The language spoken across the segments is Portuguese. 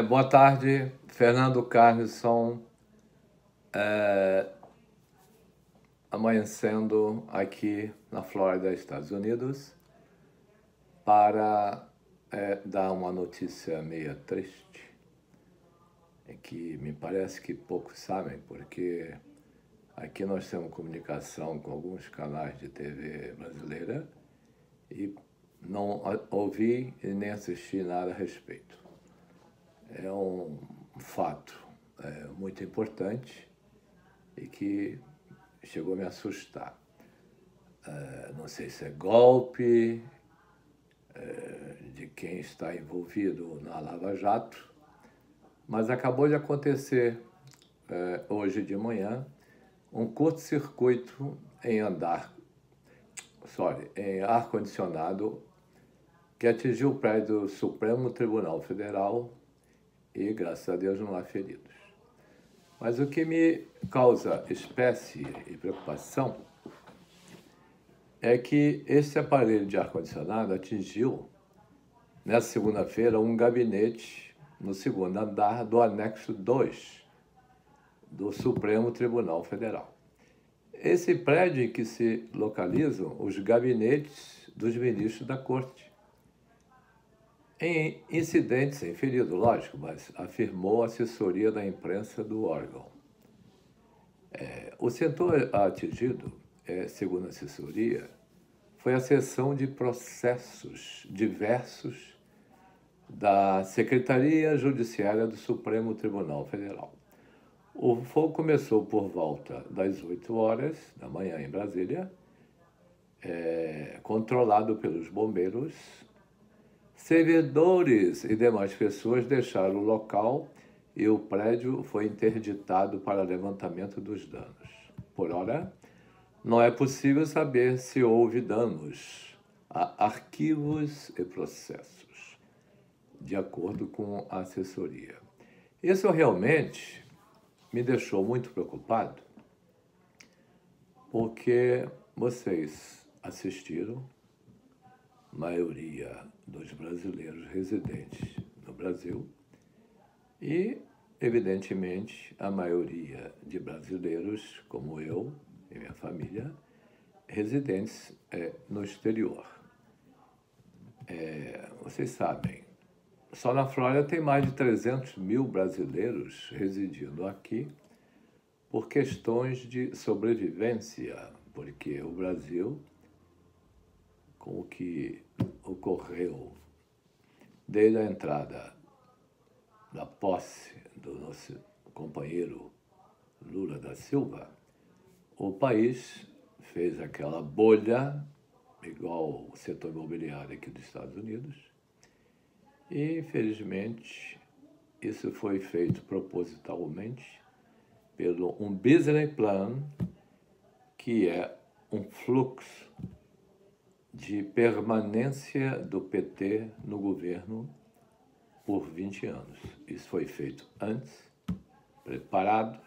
Boa tarde, Fernando Carlson, amanhecendo aqui na Flórida, Estados Unidos, para dar uma notícia meio triste, que me parece que poucos sabem, porque aqui nós temos comunicação com alguns canais de TV brasileira e não ouvi e nem assisti nada a respeito. É um fato muito importante e que chegou a me assustar. Não sei se é golpe de quem está envolvido na Lava Jato, mas acabou de acontecer hoje de manhã um curto-circuito em em ar-condicionado que atingiu o prédio do Supremo Tribunal Federal e, graças a Deus, não há feridos. Mas o que me causa espécie e preocupação é que esse aparelho de ar-condicionado atingiu, nessa segunda-feira, um gabinete no segundo andar do anexo 2 do Supremo Tribunal Federal. Esse prédio em que se localizam os gabinetes dos ministros da Corte. Em incidente sem ferido, lógico, mas afirmou a assessoria da imprensa do órgão. O setor atingido, segundo a assessoria, foi a seção de processos diversos da Secretaria Judiciária do Supremo Tribunal Federal. O fogo começou por volta das 8 horas da manhã em Brasília, controlado pelos bombeiros. Servidores e demais pessoas deixaram o local e o prédio foi interditado para levantamento dos danos. Por ora, não é possível saber se houve danos a arquivos e processos, de acordo com a assessoria. Isso realmente me deixou muito preocupado, porque vocês assistiram, maioria dos brasileiros residentes no Brasil e, evidentemente, a maioria de brasileiros, como eu e minha família, residentes no exterior. Vocês sabem, só na Flórida tem mais de 300 mil brasileiros residindo aqui por questões de sobrevivência, porque o Brasil, com o que ocorreu desde a entrada da posse do nosso companheiro Lula da Silva, o país fez aquela bolha, igual o setor imobiliário aqui dos Estados Unidos, e, infelizmente, isso foi feito propositalmente pelo um business plan, que é um fluxo de permanência do PT no governo por 20 anos. Isso foi feito antes, preparado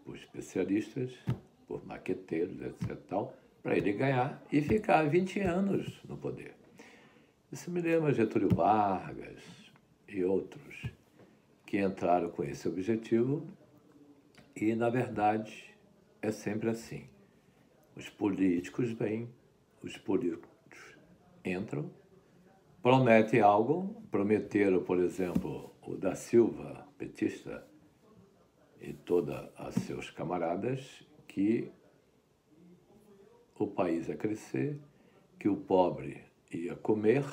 por especialistas, por maqueteiros, etc., para ele ganhar e ficar 20 anos no poder. Isso me lembra Getúlio Vargas e outros que entraram com esse objetivo e, na verdade, é sempre assim. Os políticos vêm, os políticos entram, prometem algo, prometeram, por exemplo, o da Silva, petista, e todos os seus camaradas, que o país ia crescer, que o pobre ia comer,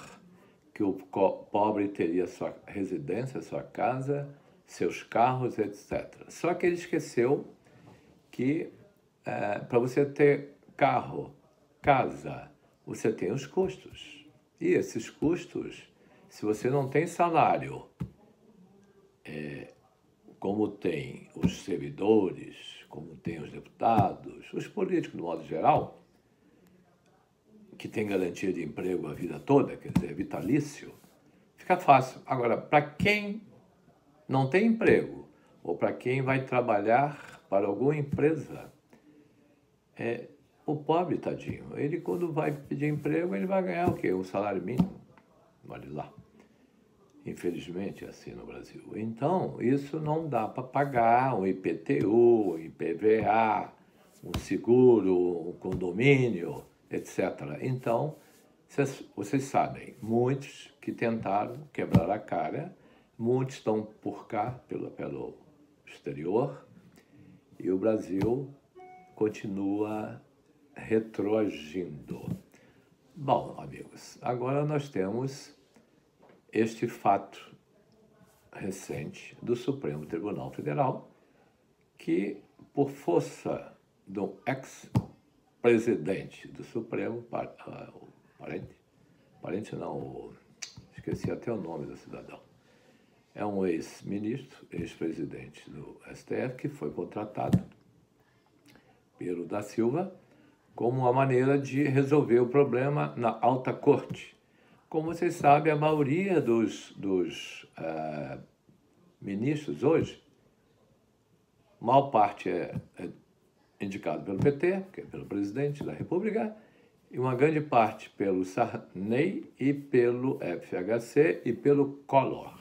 que o pobre teria sua residência, sua casa, seus carros, etc. Só que ele esqueceu que para você ter carro, casa, você tem os custos. E esses custos, se você não tem salário, como tem os servidores, como tem os deputados, os políticos, de modo geral, que tem garantia de emprego a vida toda, quer dizer, vitalício, fica fácil. Agora, para quem não tem emprego, ou para quem vai trabalhar para alguma empresa, o pobre, tadinho, ele quando vai pedir emprego, ele vai ganhar o quê? Um salário mínimo, olha lá. Infelizmente é assim no Brasil. Então, isso não dá para pagar um IPTU, um IPVA, um seguro, um condomínio, etc. Então, vocês sabem, muitos que tentaram quebrar a cara, muitos estão por cá, pelo exterior, e o Brasil continua retroagindo. Bom, amigos, agora nós temos este fato recente do Supremo Tribunal Federal, que, por força do ex-presidente do Supremo, esqueci até o nome do cidadão, é um ex-ministro, ex-presidente do STF, que foi contratado pelo da Silva como uma maneira de resolver o problema na alta corte. Como vocês sabem, a maioria dos ministros hoje, maior parte é indicado pelo PT, que é pelo presidente da República, e uma grande parte pelo Sarney e pelo FHC e pelo Collor.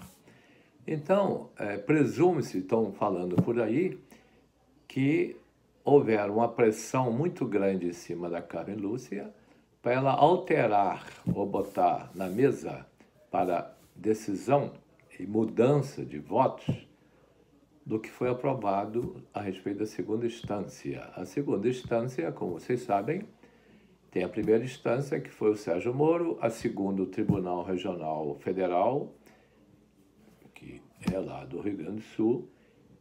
Então, presume-se, estão falando por aí, que houver uma pressão muito grande em cima da Carmen Lúcia para ela alterar ou botar na mesa para decisão e mudança de votos do que foi aprovado a respeito da segunda instância. A segunda instância, como vocês sabem, tem a primeira instância, que foi o Sérgio Moro, a segunda, o Tribunal Regional Federal, que é lá do Rio Grande do Sul,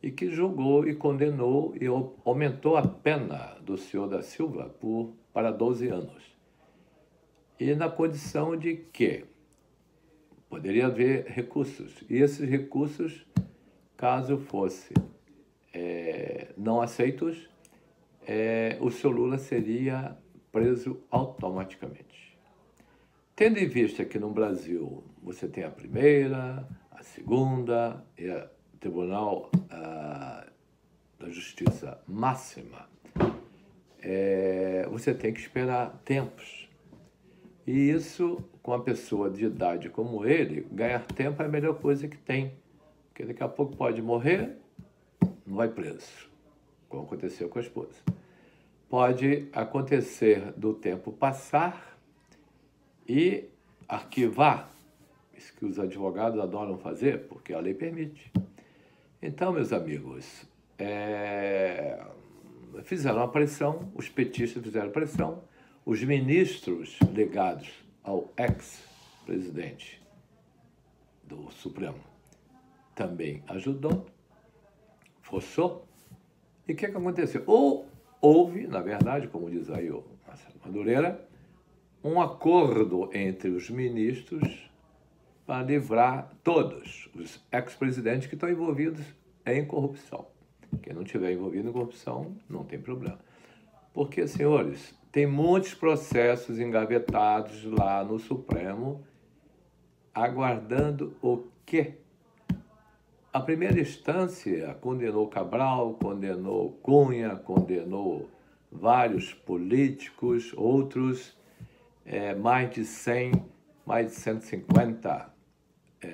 e que julgou e condenou e aumentou a pena do senhor da Silva para 12 anos. E na condição de que poderia haver recursos. E esses recursos, caso fossem não aceitos, o senhor Lula seria preso automaticamente. Tendo em vista que no Brasil você tem a primeira, a segunda e o Tribunal da Justiça Máxima, você tem que esperar tempos. E isso, com uma pessoa de idade como ele, ganhar tempo é a melhor coisa que tem. Porque daqui a pouco pode morrer, não vai preso, como aconteceu com a esposa. Pode acontecer do tempo passar e arquivar, isso que os advogados adoram fazer, porque a lei permite. Então, meus amigos, fizeram a pressão, os petistas fizeram pressão, os ministros ligados ao ex-presidente do Supremo também ajudou, forçou. E o que aconteceu? Houve, na verdade, como diz aí o Marcelo Madureira, um acordo entre os ministros para livrar todos os ex-presidentes que estão envolvidos em corrupção. Quem não estiver envolvido em corrupção, não tem problema. Porque, senhores, tem muitos processos engavetados lá no Supremo, aguardando o quê? A primeira instância condenou Cabral, condenou Cunha, condenou vários políticos, outros, mais de 100, mais de 150,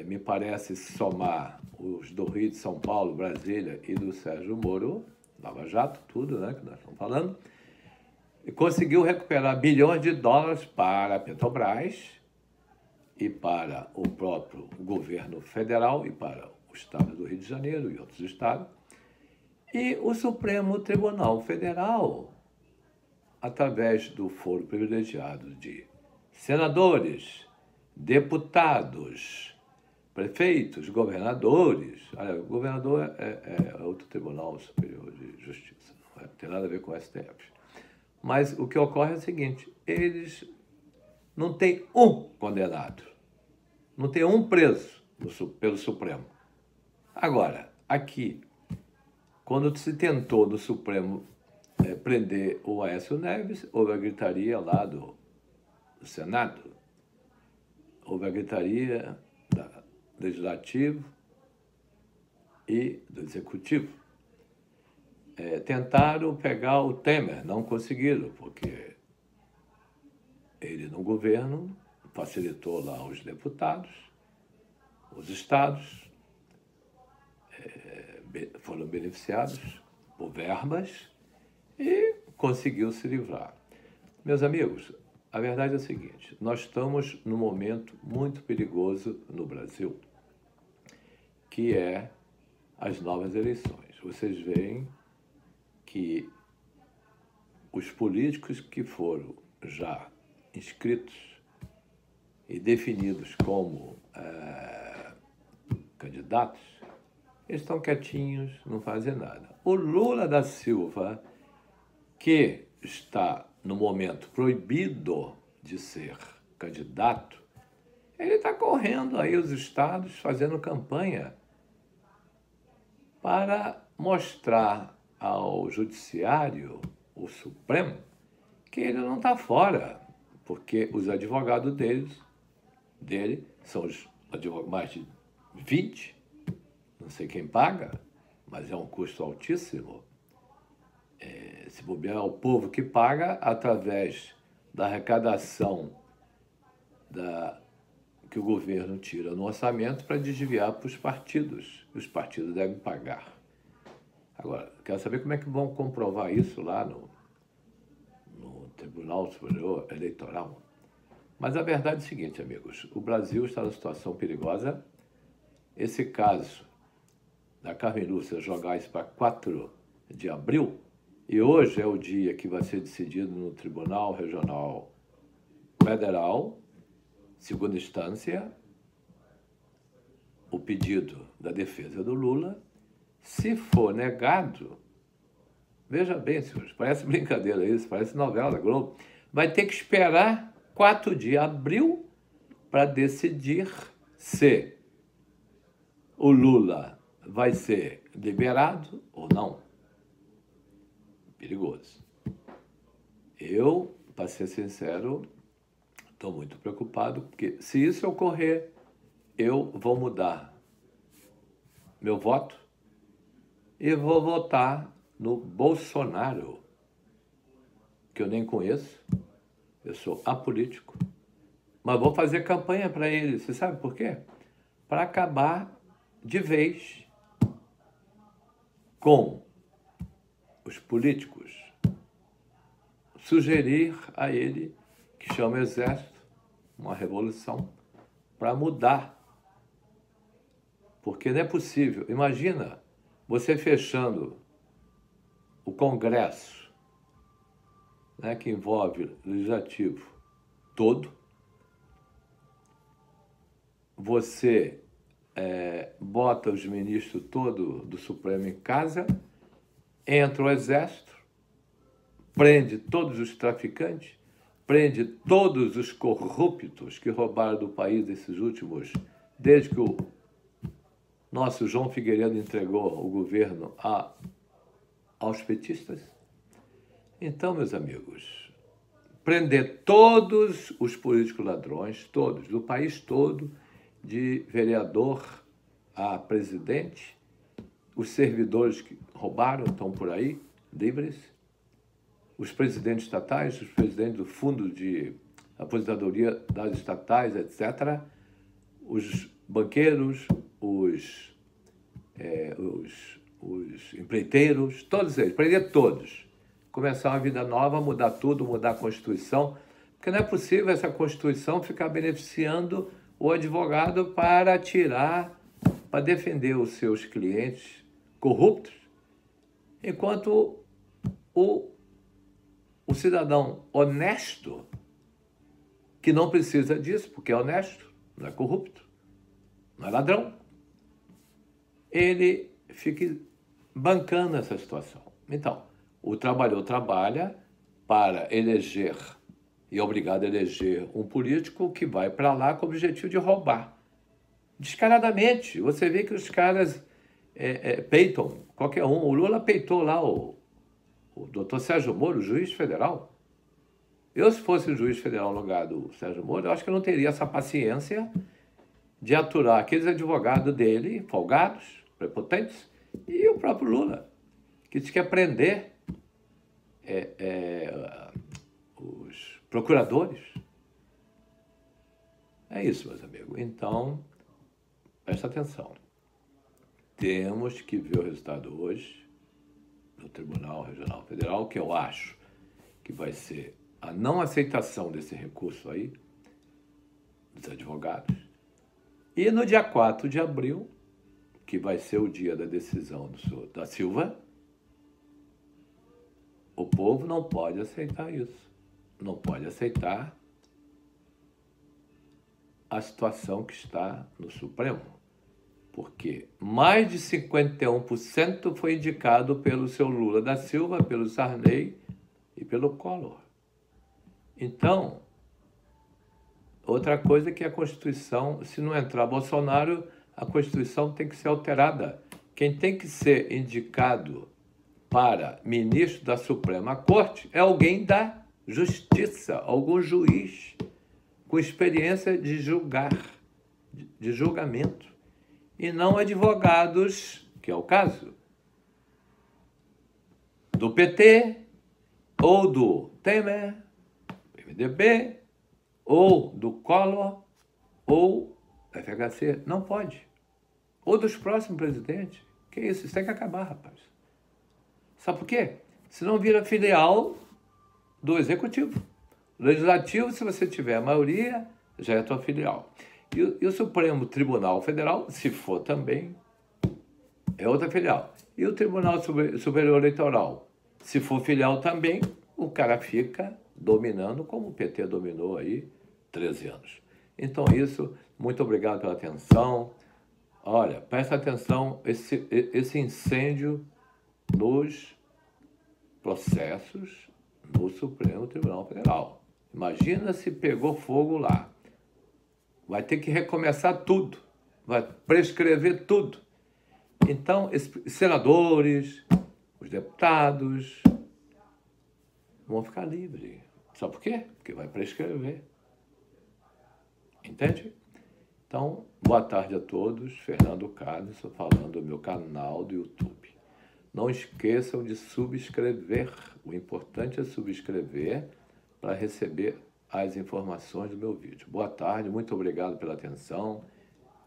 me parece, somar os do Rio de São Paulo, Brasília e do Sérgio Moro, Lava Jato, tudo, né, que nós estamos falando, e conseguiu recuperar bilhões de dólares para a Petrobras e para o próprio governo federal e para o estado do Rio de Janeiro e outros estados. E o Supremo Tribunal Federal, através do foro privilegiado de senadores, deputados, prefeitos, governadores. O governador é outro Tribunal Superior de Justiça, não tem nada a ver com o STF. Mas o que ocorre é o seguinte, eles não têm um condenado, não tem um preso pelo Supremo. Agora, aqui, quando se tentou no Supremo prender o Aécio Neves, houve a gritaria lá do Senado, houve a gritaria do Legislativo e do Executivo. Tentaram pegar o Temer, não conseguiram, porque ele no governo facilitou lá os deputados Os estados foram beneficiados por verbas e conseguiu se livrar. Meus amigos, a verdade é a seguinte: nós estamos num momento muito perigoso no Brasil, que é as novas eleições. Vocês veem que os políticos que foram já inscritos e definidos como candidatos, eles estão quietinhos, não fazem nada. O Lula da Silva, que está no momento proibido de ser candidato, ele está correndo aí os estados, fazendo campanha para mostrar ao Judiciário, o Supremo, que ele não está fora, porque os advogados dele são os advogados, mais de 20, não sei quem paga, mas é um custo altíssimo. Se bobear, é o povo que paga através da arrecadação que o governo tira no orçamento para desviar para os partidos. E os partidos devem pagar. Agora, quero saber como é que vão comprovar isso lá no Tribunal Superior Eleitoral. Mas a verdade é o seguinte, amigos: o Brasil está numa situação perigosa. Esse caso da Carmen Lúcia jogar isso para 4 de abril, e hoje é o dia que vai ser decidido no Tribunal Regional Federal, segunda instância, o pedido da defesa do Lula. Se for negado, veja bem, senhores, parece brincadeira isso, parece novela da Globo, vai ter que esperar 4 de abril para decidir se o Lula vai ser liberado ou não. Perigoso. Eu, para ser sincero, estou muito preocupado, porque se isso ocorrer, eu vou mudar meu voto e vou votar no Bolsonaro, que eu nem conheço, eu sou apolítico, mas vou fazer campanha para ele. Você sabe por quê? Para acabar de vez com os políticos, sugerir a ele que chame o exército, uma revolução, para mudar. Porque não é possível. Imagina você fechando o Congresso, né, que envolve o legislativo todo, você bota os ministros todos do Supremo em casa, entra o exército, prende todos os traficantes, prende todos os corruptos que roubaram do país esses últimos, desde que o nosso João Figueiredo entregou o governo aos petistas. Então, meus amigos, prender todos os políticos ladrões, todos, do país todo, de vereador a presidente, os servidores que roubaram estão por aí, livres, os presidentes estatais, os presidentes do fundo de aposentadoria das estatais, etc., os banqueiros, os empreiteiros, todos eles, prender todos, começar uma vida nova, mudar tudo, mudar a Constituição, porque não é possível essa Constituição ficar beneficiando o advogado para tirar, para defender os seus clientes corruptos, enquanto o cidadão honesto, que não precisa disso, porque é honesto, não é corrupto, não é ladrão, ele fica bancando essa situação. Então, o trabalhador trabalha para eleger e é obrigado a eleger um político que vai para lá com o objetivo de roubar. Descaradamente. Você vê que os caras peitam qualquer um. O Lula peitou lá o doutor Sérgio Moro, o juiz federal. Eu, se fosse o juiz federal no lugar do Sérgio Moro, eu acho que eu não teria essa paciência de aturar aqueles advogados dele, folgados, prepotentes, e o próprio Lula, que diz que prender os procuradores. É isso, meus amigos. Então, presta atenção. Temos que ver o resultado hoje no Tribunal Regional Federal, que eu acho que vai ser a não aceitação desse recurso aí, dos advogados. E no dia 4 de abril, que vai ser o dia da decisão da Silva, o povo não pode aceitar isso. Não pode aceitar a situação que está no Supremo. Porque mais de 51% foi indicado pelo seu Lula da Silva, pelo Sarney e pelo Collor. Então, outra coisa é que a Constituição, se não entrar Bolsonaro, a Constituição tem que ser alterada. Quem tem que ser indicado para ministro da Suprema Corte é alguém da Justiça, algum juiz com experiência de julgar, de julgamento, e não advogados, que é o caso do PT, ou do Temer, PMDB, ou do Collor, ou FHC. Não pode. Ou dos próximos presidentes. Que isso? Isso tem que acabar, rapaz. Sabe por quê? Senão vira filial do Executivo. O Legislativo, se você tiver a maioria, já é a tua filial. E o Supremo Tribunal Federal, se for também, é outra filial. E o Tribunal Superior Eleitoral, se for filial também, o cara fica dominando como o PT dominou aí 13 anos. Então isso, muito obrigado pela atenção. Olha, presta atenção, esse incêndio nos processos no Supremo Tribunal Federal. Imagina se pegou fogo lá. Vai ter que recomeçar tudo. Vai prescrever tudo. Então, os senadores, os deputados vão ficar livres. Sabe por quê? Porque vai prescrever. Entende? Então, boa tarde a todos. Fernando Carlos, estou falando do meu canal do YouTube. Não esqueçam de subscrever. O importante é subscrever para receber as informações do meu vídeo. Boa tarde, muito obrigado pela atenção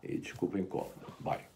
e desculpa o incômodo. Bye.